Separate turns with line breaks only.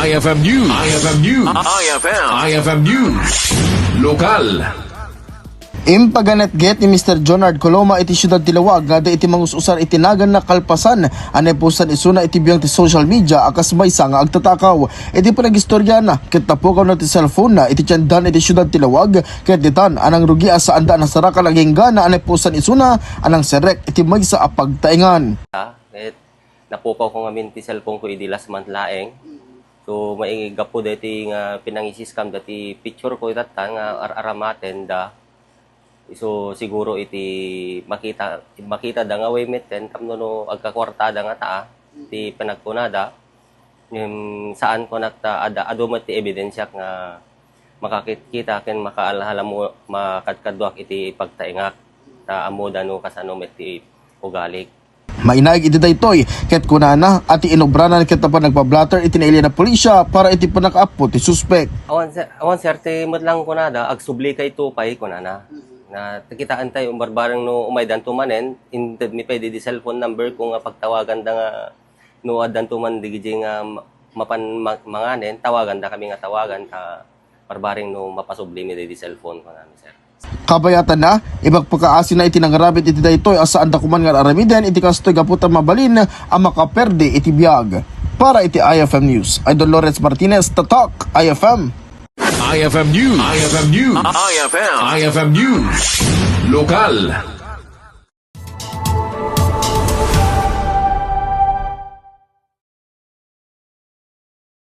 IFM News. IFM News. IFM News. Lokal.
Impaganet get ni Mr. Jonard Coloma iti siyudad ti Lawag nga da iti mangususar itinagan na kalpasan anay pusan isuna iti biyang ti social media akas maysa nga agtatakaw. Iti panagistorya na ket tapukaw na ti cellphone na iti tiyandan iti siyudad ti Lawag ket ditan anang rugi asa anda na saraka lagingga na anay pusan isuna anang serek iti maysa a pagtaingan.
Napukaw ko nga ti cellphone ko idi last month laeng. So maigapo dati nga pinangisiskam dati picture ko itatan nga aramaten da. So siguro iti makita da nga way meten tapno no agkakwartada nga taa ti panagkunada saan ko nakta ado met ti ebidensya nga makakita ken makaalhala mo makadkadwak iti pagtaingak ta amo dano kasano met ti ugalik.
Mainaig iti daytoy ket kunana at inobranan ket pa nagpa-blatter iti nailya na pulisya para iti panakaappo ti suspect.
Awan sir ti medlang kunada agsubli kay tupay kunana. Na takitaan tayo barbarang no umaydan tumanen inted ni pwede di cellphone number kung nga pagtawagan da nga no adan tuman digiji nga manganen tawagan da kami nga tawagan ta barbaring no mapasubli mi di cellphone ko namin sir.
Kabayatan na, ibang pagkaasin na iti nangarabit iti daytoy asaan da kuman nga aramiden iti kastoy gaputan mabalin ang makaperde iti biyag. Para iti IFM News, Idol Lawrence Martinez, Tatak, IFM.
IFM News. IFM News. IFM News. Lokal.